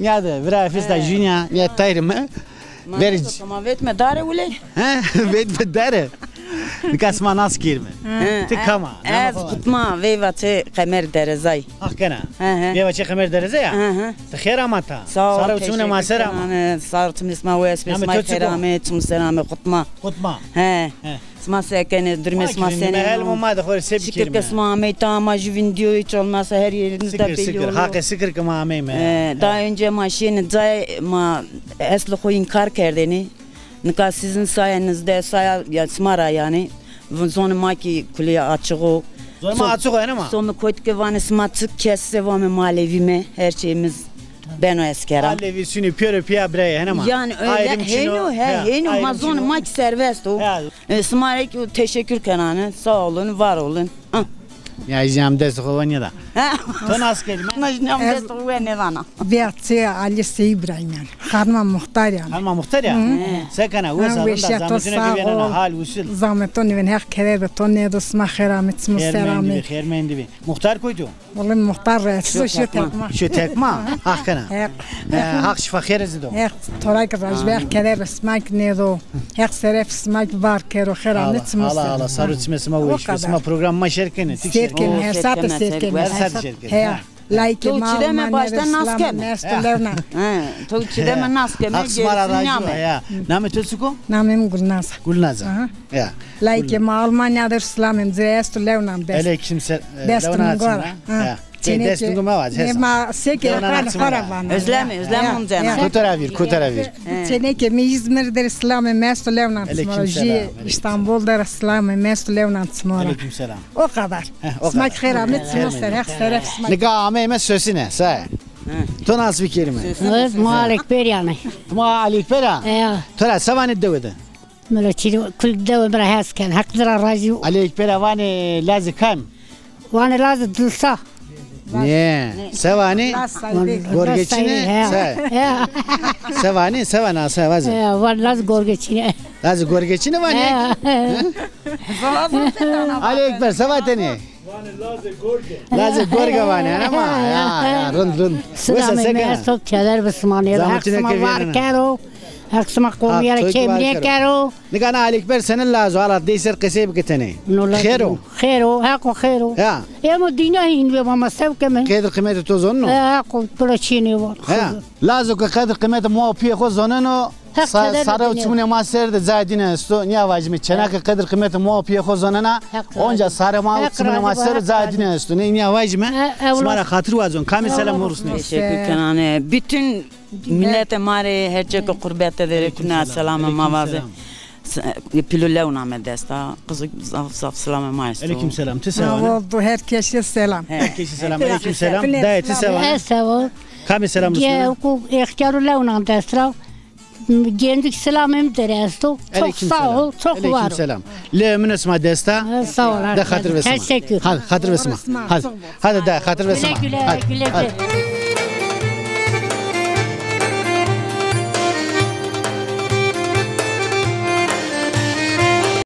Ya da vira festa junia ya tayrım. Veric. Ama vetme dare ule. Ha, vet dare. Nikasma nas kirme. Tıkama. Ez kutma veyvate kemer derezay. Hakkana. Veyvate kemer dereze ya. Tıkhir amata. Sarı uçumune masera ama. Sarı tımnisma ve esma keramet tımserame kutma. Kutma. Sma sekene durmes ma sene. Mehel mumma da khor seb kirme. Şükür kesma ameyta ama juvin diyor hiç olmazsa her yerinizde belli olur. Hakkı sıkır kama ameyme. Daha önce maşini zay ma esli koyun kar kerdeni. Nika sizin sayenizde saya ya smara yani. Zonu maki kuleye açık o. Zonu açık o ama. Sonu koyduk vani smatık kesse vami malevime her şeyimiz ben o eskeram. Malevi sünü piyore piya breye ama. Yani öyle heyno mazonu maki serbest o. Smarek teşekkür kenanı sağ olun var olun. Ya izleyem destek olan ya da. To nas kelime. Najnam destek olan ne vana. Biatçı Ali İbrahim yani. Hanıma muhtar yani. Hanıma muhtar ya. Sekana ve sarında zahmetine güvenen hal usul. Zahmetine güvenen her kere tonne dostma keramet mustarame. Khermen dibi. Muhtar koydu. Vallahi muhtar reis şu tekma. Şu tekma. Hakkana. Hak şifa kherezi do. Her torak rajber kere resmak ne do. Her seref smak var kero keramet mustarame. Allah sarı çmesma ve işmesma programma şerkene. Serken her saat serken. Her şerken. Like ma baştan naskem. Tolçideme naskem. Aksmara raju ya. Name tolsuko? Namem Gulnaz. Gulnaz. Ya. Like ma Almanya'da İslam'ım zeyest levnam best. Aleyküm selam. Destum gora. Ya. Destum ma var. Ne ma seke karavan. Özlem onu cana. Kutaravir. Çeneke mi İzmir'de İslam'ım mest levnam. İstanbul'da İslam'ım mest levnam. Aleyküm selam. O kadar. Smak keramet seref smak. Ne ameme sözüne say. To nas bir kelime. Evet, Malik Peryanay. Malik Pera. Ya. Tora savane devede. Mela çiri kul dev bera hasken. Hakdara raju. Alik Pera vane lazı kam. Vane lazı dılsa. Ne? Savane. Gorgeçine. Ya. Savana savazı. Ya, van lazı gorgeçine. Lazı gorgeçine vane. Alik Pera savateni. Lazı gorge vane ama ya rın. Selamı mesto çadır bismaniye. Haksma var kero. Haksma komiyara kemliye kero. Nikana Alik Pera senin lazı ala değişir kısayım kitene. Khero. Khero, hako khero. Ya. Ya modina hin ve mama sev kemen. Kadir kıymeti tozonno. Hako pulaçini var. Ya. Lazı ki kadir kıymeti muafiye khozonno. Sarı uçumune maserde zadine sto niye vacimi çenak kadir kıymeti muafiye khozonana. Onca sarı ma uçumune maserde zadine sto niye vacimi. Smara hatır vazon. Kamil selam olsun. Teşekkür kenane. Bütün millete mare herçek kurbet ederek kuna selamı mavazı. Pilule uname desta. Kızı saf selamı maestro. Aleyküm selam. Teselam. Oldu herkese selam. Herkese selam. Aleyküm selam. Dayet selam. Selam. Kamil selam olsun. Ya ku ihtiyarı levnan destra. Gendik selamım deresto. Çok sağ ol. Çok var. Aleyküm selam. Le münesma desta. Sağ ol. Da hatır vesma. Teşekkür. Hadi hatır vesma. Hadi da hatır vesma. Güle güle.